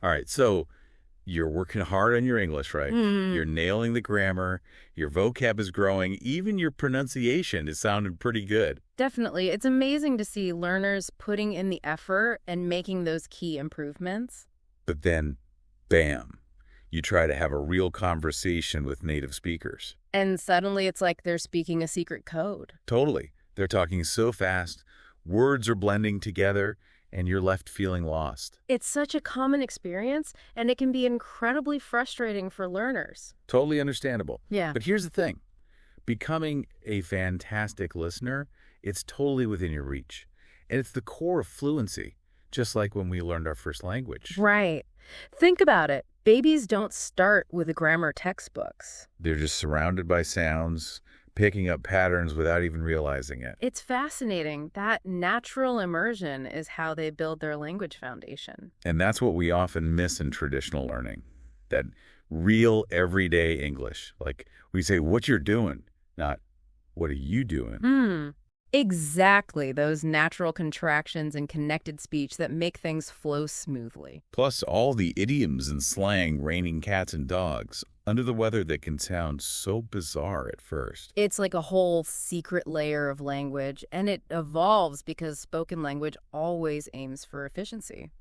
All right, so you're working hard on your English, right? Hmm. You're nailing the grammar, your vocab is growing, even your pronunciation is sounding pretty good. Definitely. It's amazing to see learners putting in the effort and making those key improvements. But then, bam, you try to have a real conversation with native speakers. And suddenly it's like they're speaking a secret code. Totally. They're talking so fast, words are blending together, and you're left feeling lost. It's such a common experience, and it can be incredibly frustrating for learners. Totally understandable. Yeah. But here's the thing. Becoming a fantastic listener, it's totally within your reach. And it's the core of fluency, just like when we learned our first language. Right. Think about it. Babies don't start with grammar textbooks. They're just surrounded by sounds, picking up patterns without even realizing it. It's fascinating. That natural immersion is how they build their language foundation. And that's what we often miss in traditional learning. That real everyday English. Like we say, what you're doing, not what are you doing? Hmm. Exactly, those natural contractions and connected speech that make things flow smoothly. Plus all the idioms and slang raining cats and dogs under the weather that can sound so bizarre at first. It's like a whole secret layer of language, and it evolves because spoken language always aims for efficiency.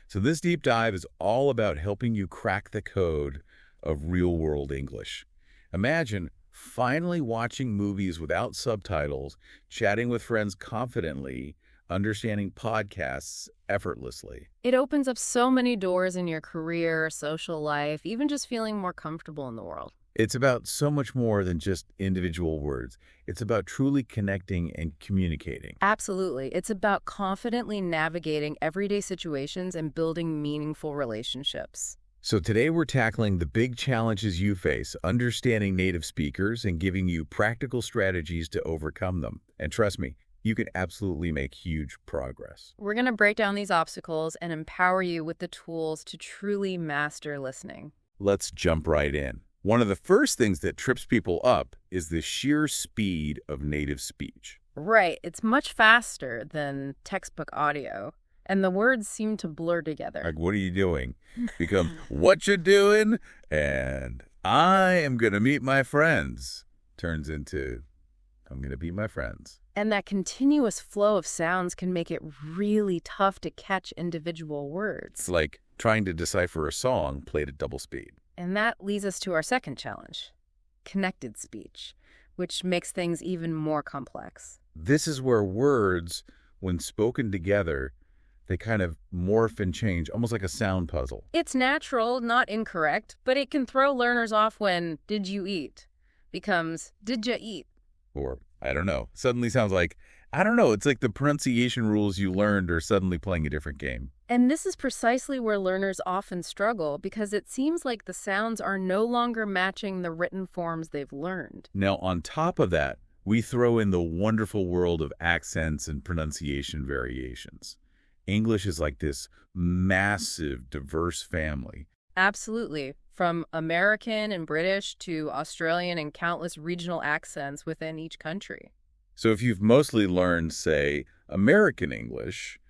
So this deep dive is all about helping you crack the code of real-world English. Imagine finally watching movies without subtitles, chatting with friends confidently, understanding podcasts effortlessly. It opens up so many doors in your career, social life, even just feeling more comfortable in the world. It's about so much more than just individual words. It's about truly connecting and communicating. Absolutely. It's about confidently navigating everyday situations and building meaningful relationships. So today we're tackling the big challenges you face, understanding native speakers, and giving you practical strategies to overcome them. And trust me, you can absolutely make huge progress. We're going to break down these obstacles and empower you with the tools to truly master listening. Let's jump right in. One of the first things that trips people up is the sheer speed of native speech. Right. It's much faster than textbook audio, and the words seem to blur together. Like, what are you doing? Become, what you doing? And I am going to meet my friends. Turns into, I'm going to be my friends. And that continuous flow of sounds can make it really tough to catch individual words. It's like trying to decipher a song played at double speed. And that leads us to our second challenge, connected speech, which makes things even more complex. This is where words, when spoken together, they kind of morph and change, almost like a sound puzzle. It's natural, not incorrect, but it can throw learners off when "did you eat" becomes "did ya eat." Or, I don't know, suddenly sounds like, I don't know, it's like the pronunciation rules you learned are suddenly playing a different game. And this is precisely where learners often struggle because it seems like the sounds are no longer matching the written forms they've learned. Now, on top of that, we throw in the wonderful world of accents and pronunciation variations. English is like this massive, diverse family. Absolutely. From American and British to Australian and countless regional accents within each country. So if you've mostly learned, say, American English,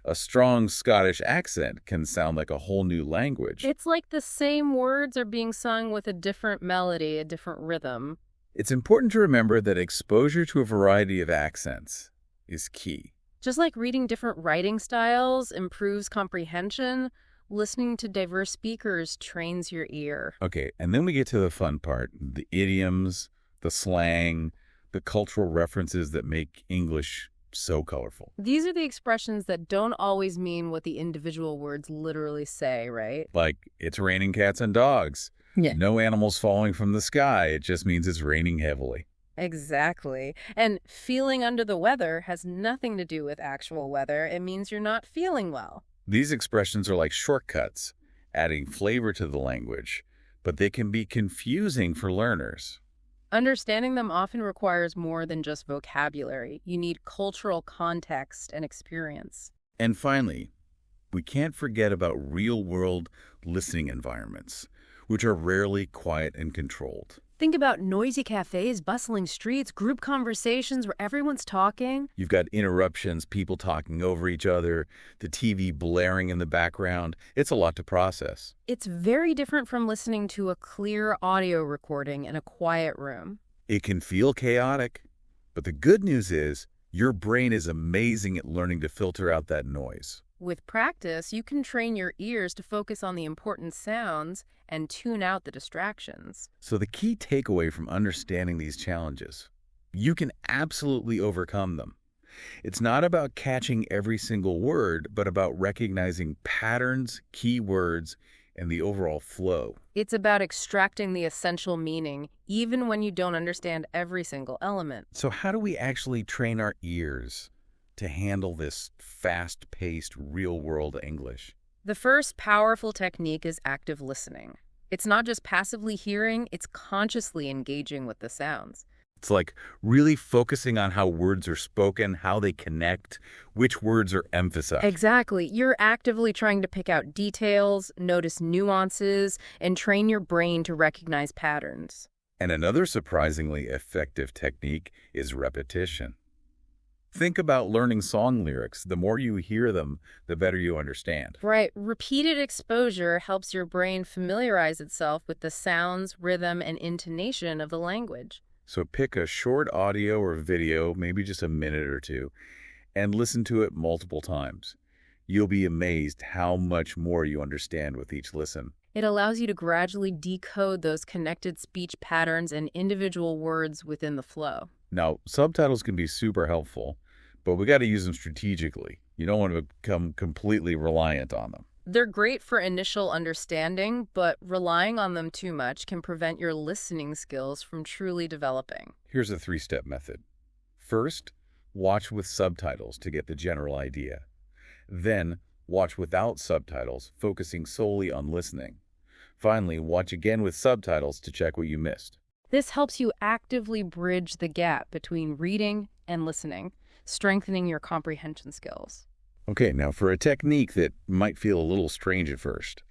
a strong Scottish accent can sound like a whole new language. It's like the same words are being sung with a different melody, a different rhythm. It's important to remember that exposure to a variety of accents is key. Just like reading different writing styles improves comprehension, listening to diverse speakers trains your ear. Okay, and then we get to the fun part, the idioms, the slang, the cultural references that make English so colorful. These are the expressions that don't always mean what the individual words literally say, right? Like, it's raining cats and dogs. Yeah. No animals falling from the sky. It just means it's raining heavily. Exactly. And feeling under the weather has nothing to do with actual weather. It means you're not feeling well. These expressions are like shortcuts, adding flavor to the language, but they can be confusing for learners. Understanding them often requires more than just vocabulary. You need cultural context and experience. And finally, we can't forget about real-world listening environments, which are rarely quiet and controlled. Think about noisy cafes, bustling streets, group conversations where everyone's talking. You've got interruptions, people talking over each other, the TV blaring in the background. It's a lot to process. It's very different from listening to a clear audio recording in a quiet room. It can feel chaotic, but the good news is your brain is amazing at learning to filter out that noise. With practice, you can train your ears to focus on the important sounds and tune out the distractions. So the key takeaway from understanding these challenges, you can absolutely overcome them. It's not about catching every single word, but about recognizing patterns, keywords, and the overall flow. It's about extracting the essential meaning, even when you don't understand every single element. So how do we actually train our ears to handle this fast-paced, real-world English? The first powerful technique is active listening. It's not just passively hearing, it's consciously engaging with the sounds. It's like really focusing on how words are spoken, how they connect, which words are emphasized. Exactly. You're actively trying to pick out details, notice nuances, and train your brain to recognize patterns. And another surprisingly effective technique is repetition. Think about learning song lyrics. The more you hear them, the better you understand. Right. Repeated exposure helps your brain familiarize itself with the sounds, rhythm, and intonation of the language. So pick a short audio or video, maybe just a minute or two, and listen to it multiple times. You'll be amazed how much more you understand with each listen. It allows you to gradually decode those connected speech patterns and individual words within the flow. Now, subtitles can be super helpful, but we got to use them strategically. You don't want to become completely reliant on them. They're great for initial understanding, but relying on them too much can prevent your listening skills from truly developing. Here's a 3-step method. First, watch with subtitles to get the general idea. Then, watch without subtitles, focusing solely on listening. Finally, watch again with subtitles to check what you missed. This helps you actively bridge the gap between reading and listening, strengthening your comprehension skills. Okay, now for a technique that might feel a little strange at first.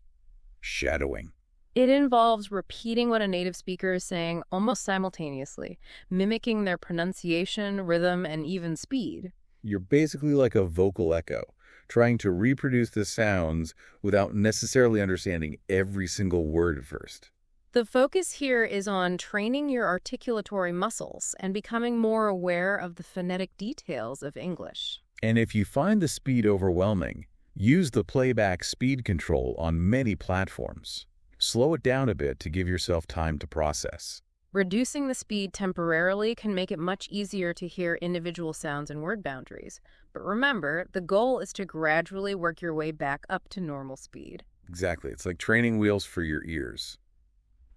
Shadowing. It involves repeating what a native speaker is saying almost simultaneously, mimicking their pronunciation, rhythm, and even speed. You're basically like a vocal echo, trying to reproduce the sounds without necessarily understanding every single word at first. The focus here is on training your articulatory muscles and becoming more aware of the phonetic details of English. And if you find the speed overwhelming, use the playback speed control on many platforms. Slow it down a bit to give yourself time to process. Reducing the speed temporarily can make it much easier to hear individual sounds and word boundaries. But remember, the goal is to gradually work your way back up to normal speed. Exactly. It's like training wheels for your ears.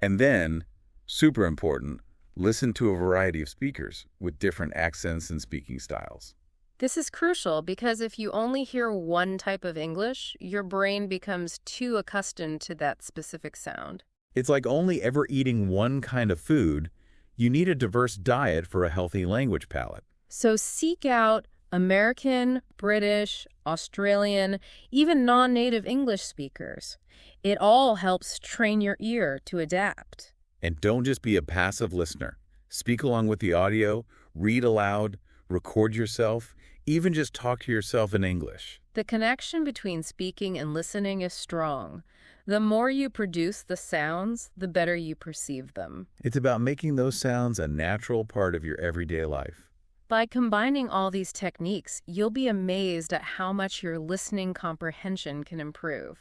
And then, super important, listen to a variety of speakers with different accents and speaking styles. This is crucial because if you only hear one type of English, your brain becomes too accustomed to that specific sound. It's like only ever eating one kind of food. You need a diverse diet for a healthy language palate. So seek out American, British, Australian, even non-native English speakers. It all helps train your ear to adapt. And don't just be a passive listener. Speak along with the audio, read aloud, record yourself, even just talk to yourself in English. The connection between speaking and listening is strong. The more you produce the sounds, the better you perceive them. It's about making those sounds a natural part of your everyday life. By combining all these techniques, you'll be amazed at how much your listening comprehension can improve.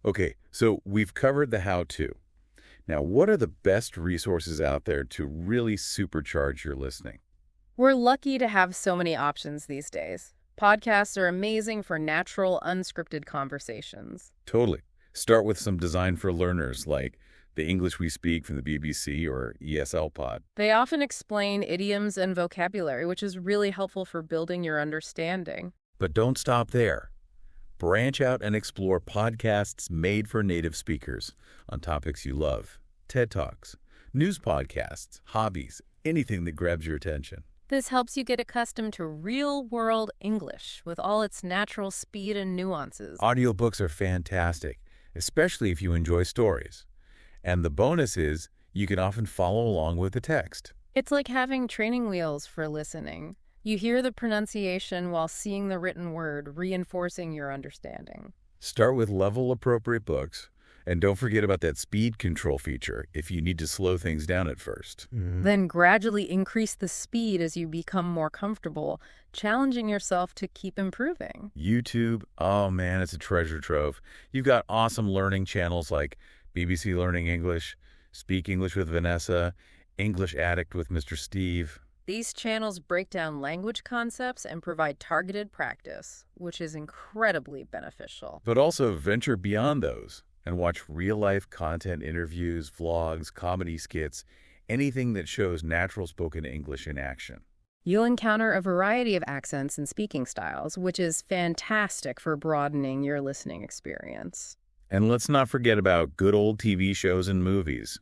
Okay, so we've covered the how-to. Now, what are the best resources out there to really supercharge your listening? We're lucky to have so many options these days. Podcasts are amazing for natural, unscripted conversations. Totally. Start with some designed for learners like The English We Speak from the BBC or ESL Pod. They often explain idioms and vocabulary, which is really helpful for building your understanding. But don't stop there. Branch out and explore podcasts made for native speakers on topics you love. TED Talks, news podcasts, hobbies, anything that grabs your attention. This helps you get accustomed to real-world English with all its natural speed and nuances. Audiobooks are fantastic, especially if you enjoy stories. And the bonus is You can often follow along with the text. It's like having training wheels for listening. You hear the pronunciation while seeing the written word, reinforcing your understanding. Start with level-appropriate books, and don't forget about that speed control feature if you need to slow things down at first. Then gradually increase the speed as you become more comfortable, challenging yourself to keep improving. YouTube, oh man, it's a treasure trove. You've got awesome learning channels like BBC Learning English, Speak English with Vanessa, English Addict with Mr. Steve. These channels break down language concepts and provide targeted practice, which is incredibly beneficial. But also venture beyond those and watch real-life content interviews, vlogs, comedy skits, anything that shows natural spoken English in action. You'll encounter a variety of accents and speaking styles, which is fantastic for broadening your listening experience. And let's not forget about good old TV shows and movies.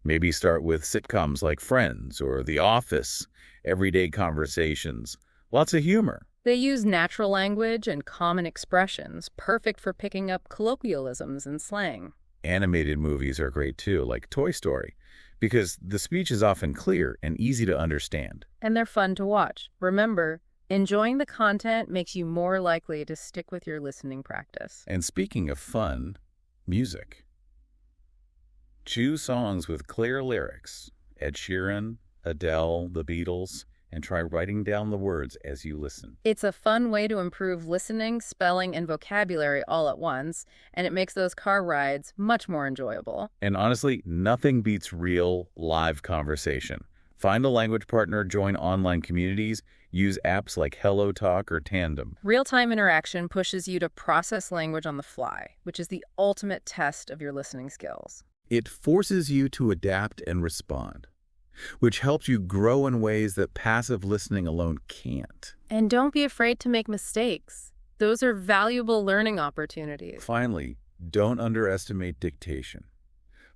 Maybe start with sitcoms like Friends or The Office, everyday conversations, lots of humor. They use natural language and common expressions, perfect for picking up colloquialisms and slang. Animated movies are great too, like Toy Story, because the speech is often clear and easy to understand. And they're fun to watch. Remember, enjoying the content makes you more likely to stick with your listening practice. And speaking of fun, music. Choose songs with clear lyrics, Ed Sheeran, Adele, The Beatles, and try writing down the words as you listen. It's a fun way to improve listening, spelling, and vocabulary all at once, and it makes those car rides much more enjoyable. And honestly, nothing beats real, live conversation. Find a language partner, join online communities, use apps like HelloTalk or Tandem. Real-time interaction pushes you to process language on the fly, which is the ultimate test of your listening skills. It forces you to adapt and respond, which helps you grow in ways that passive listening alone can't. And don't be afraid to make mistakes. Those are valuable learning opportunities. Finally, don't underestimate dictation.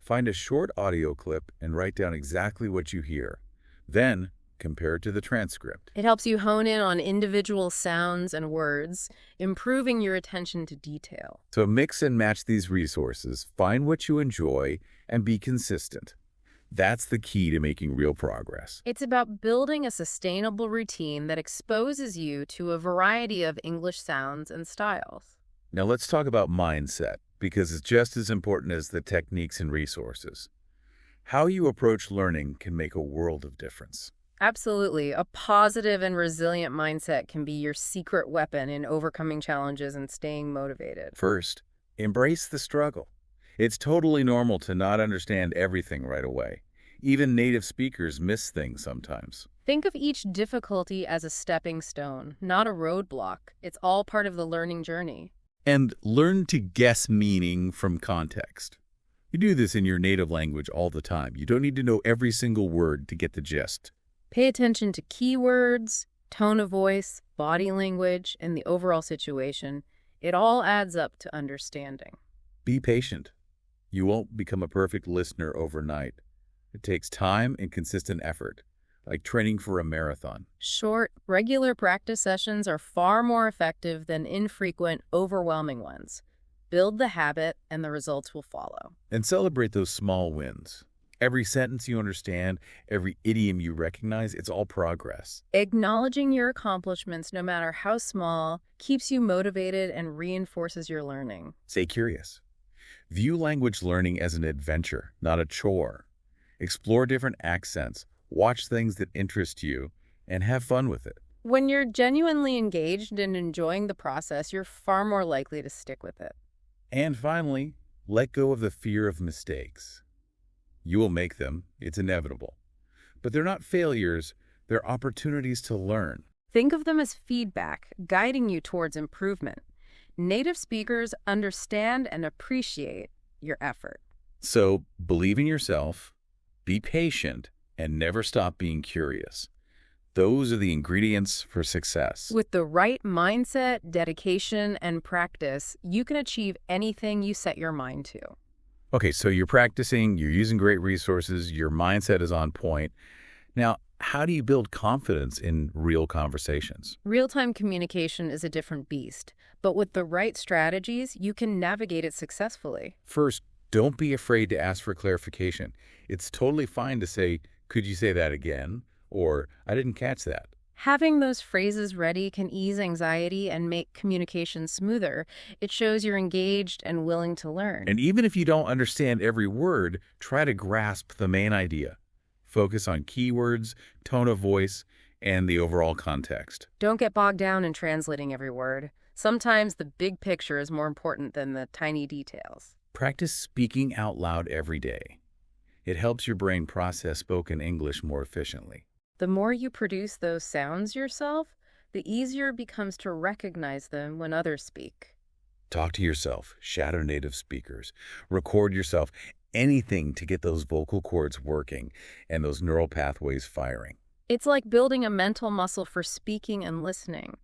Find a short audio clip and write down exactly what you hear. Then, compare it to the transcript. It helps you hone in on individual sounds and words, improving your attention to detail. So mix and match these resources, find what you enjoy, and be consistent. That's the key to making real progress. It's about building a sustainable routine that exposes you to a variety of English sounds and styles. Now let's talk about mindset, because it's just as important as the techniques and resources. How you approach learning can make a world of difference. Absolutely. A positive and resilient mindset can be your secret weapon in overcoming challenges and staying motivated. First, embrace the struggle. It's totally normal to not understand everything right away. Even native speakers miss things sometimes. Think of each difficulty as a stepping stone, not a roadblock. It's all part of the learning journey. And learn to guess meaning from context. You do this in your native language all the time. You don't need to know every single word to get the gist. Pay attention to keywords, tone of voice, body language, and the overall situation. It all adds up to understanding. Be patient. You won't become a perfect listener overnight. It takes time and consistent effort, like training for a marathon. Short, regular practice sessions are far more effective than infrequent, overwhelming ones. Build the habit, and the results will follow. And celebrate those small wins. Every sentence you understand, every idiom you recognize, it's all progress. Acknowledging your accomplishments, no matter how small, keeps you motivated and reinforces your learning. Stay curious. View language learning as an adventure, not a chore. Explore different accents, watch things that interest you, and have fun with it. When you're genuinely engaged and enjoying the process, you're far more likely to stick with it. And finally, let go of the fear of mistakes. You will make them, it's inevitable. But they're not failures, they're opportunities to learn. Think of them as feedback, guiding you towards improvement. Native speakers understand and appreciate your effort. So believe in yourself, be patient, and never stop being curious. Those are the ingredients for success. With the right mindset, dedication, and practice, you can achieve anything you set your mind to. Okay, so you're practicing, you're using great resources, your mindset is on point. Now, how do you build confidence in real conversations? Real-time communication is a different beast, but with the right strategies, you can navigate it successfully. First, Don't be afraid to ask for clarification. It's totally fine to say, "Could you say that again?" Or, "I didn't catch that." Having those phrases ready can ease anxiety and make communication smoother. It shows you're engaged and willing to learn. And even if you don't understand every word, try to grasp the main idea. Focus on keywords, tone of voice, and the overall context. Don't get bogged down in translating every word. Sometimes the big picture is more important than the tiny details. Practice speaking out loud every day. It helps your brain process spoken English more efficiently. The more you produce those sounds yourself, the easier it becomes to recognize them when others speak. Talk to yourself, shadow native speakers. Record yourself, anything to get those vocal cords working and those neural pathways firing. It's like building a mental muscle for speaking and listening.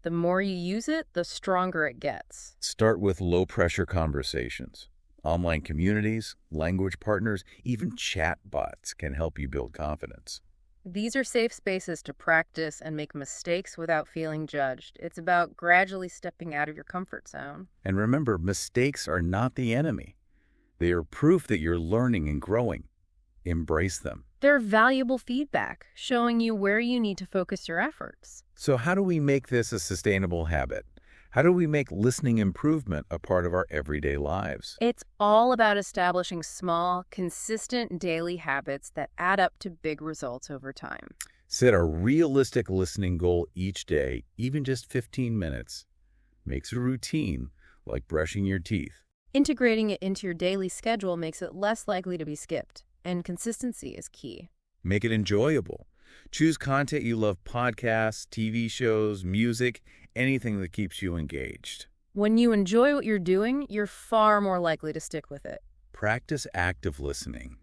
The more you use it, the stronger it gets. Start with low-pressure conversations. Online communities, language partners, even chat bots can help you build confidence. These are safe spaces to practice and make mistakes without feeling judged. It's about gradually stepping out of your comfort zone. And remember, mistakes are not the enemy. They are proof that you're learning and growing. Embrace them. They're valuable feedback, showing you where you need to focus your efforts. So how do we make this a sustainable habit? How do we make listening improvement a part of our everyday lives? It's all about establishing small, consistent daily habits that add up to big results over time. Set a realistic listening goal each day, even just 15 minutes. Makes a routine, like brushing your teeth. Integrating it into your daily schedule makes it less likely to be skipped, and consistency is key. Make it enjoyable. Choose content you love: podcasts, TV shows, music, anything that keeps you engaged. When you enjoy what you're doing, you're far more likely to stick with it. Practice active listening.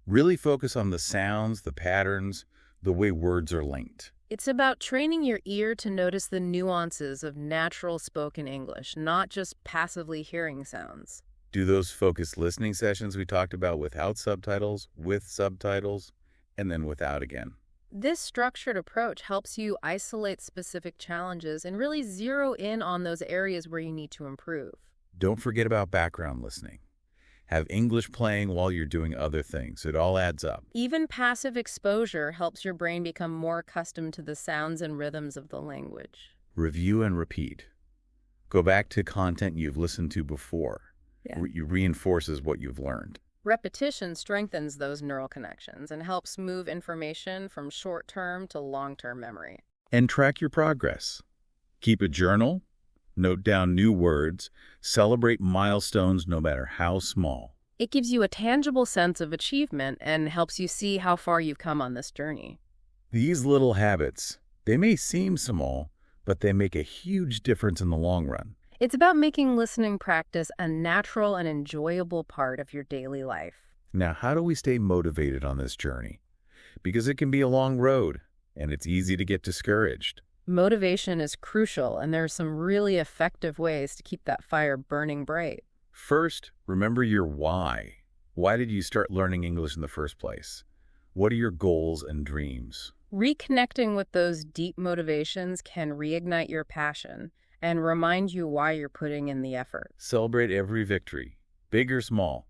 Really focus on the sounds, the patterns, the way words are linked. It's about training your ear to notice the nuances of natural spoken English, not just passively hearing sounds. Do those focused listening sessions we talked about without subtitles, with subtitles, and then without again. This structured approach helps you isolate specific challenges and really zero in on those areas where you need to improve. Don't forget about background listening. Have English playing while you're doing other things. It all adds up. Even passive exposure helps your brain become more accustomed to the sounds and rhythms of the language. Review and repeat. Go back to content you've listened to before. It reinforces what you've learned. Repetition strengthens those neural connections and helps move information from short-term to long-term memory. And track your progress. Keep a journal, note down new words, celebrate milestones no matter how small. It gives you a tangible sense of achievement and helps you see how far you've come on this journey. These little habits, they may seem small, but they make a huge difference in the long run. It's about making listening practice a natural and enjoyable part of your daily life. Now, how do we stay motivated on this journey? Because it can be a long road, and it's easy to get discouraged. Motivation is crucial, and there are some really effective ways to keep that fire burning bright. First, remember your why. Why did you start learning English in the first place? What are your goals and dreams? Reconnecting with those deep motivations can reignite your passion and remind you why you're putting in the effort. Celebrate every victory, big or small.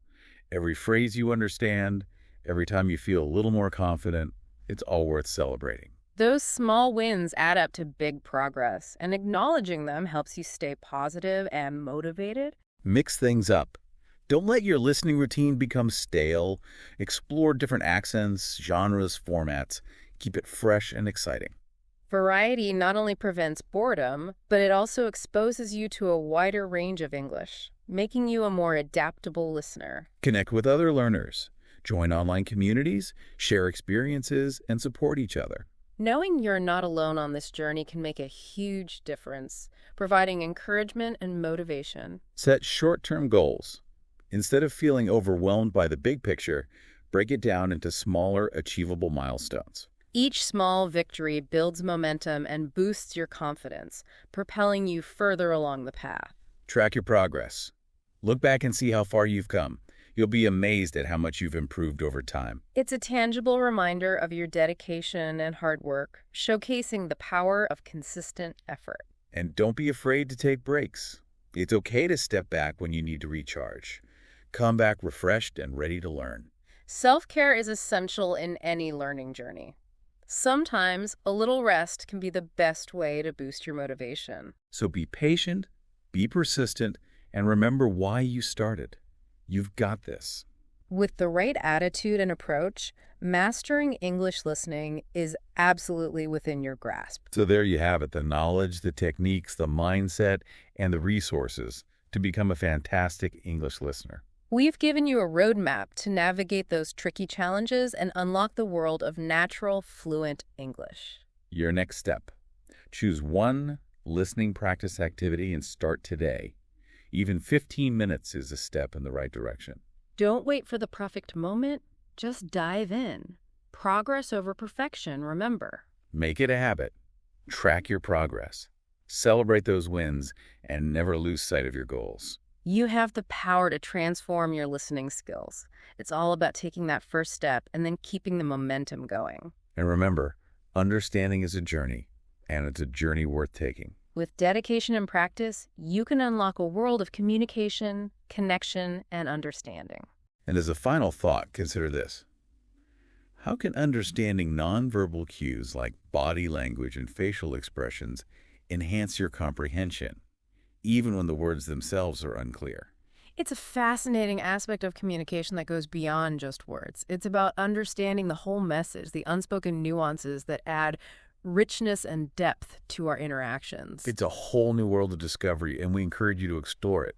Every phrase you understand, every time you feel a little more confident, it's all worth celebrating. Those small wins add up to big progress, and acknowledging them helps you stay positive and motivated. Mix things up. Don't let your listening routine become stale. Explore different accents, genres, formats. Keep it fresh and exciting. Variety not only prevents boredom, but it also exposes you to a wider range of English, making you a more adaptable listener. Connect with other learners. Join online communities, share experiences, and support each other. Knowing you're not alone on this journey can make a huge difference, providing encouragement and motivation. Set short-term goals. Instead of feeling overwhelmed by the big picture, break it down into smaller, achievable milestones. Each small victory builds momentum and boosts your confidence, propelling you further along the path. Track your progress. Look back and see how far you've come. You'll be amazed at how much you've improved over time. It's a tangible reminder of your dedication and hard work, showcasing the power of consistent effort. And don't be afraid to take breaks. It's okay to step back when you need to recharge. Come back refreshed and ready to learn. Self-care is essential in any learning journey. Sometimes a little rest can be the best way to boost your motivation. So be patient, be persistent, and remember why you started. You've got this. With the right attitude and approach, mastering English listening is absolutely within your grasp. So there you have it, the knowledge, the techniques, the mindset, and the resources to become a fantastic English listener. We've given you a roadmap to navigate those tricky challenges and unlock the world of natural, fluent English. Your next step. Choose one listening practice activity and start today. Even 15 minutes is a step in the right direction. Don't wait for the perfect moment. Just dive in. Progress over perfection, remember. Make it a habit. Track your progress. Celebrate those wins and never lose sight of your goals. You have the power to transform your listening skills. It's all about taking that first step and then keeping the momentum going. And remember, understanding is a journey, and it's a journey worth taking. With dedication and practice, you can unlock a world of communication, connection, and understanding. And as a final thought, consider this. How can understanding nonverbal cues like body language and facial expressions enhance your comprehension, even when the words themselves are unclear? It's a fascinating aspect of communication that goes beyond just words. It's about understanding the whole message, the unspoken nuances that add richness and depth to our interactions. It's a whole new world of discovery, and we encourage you to explore it.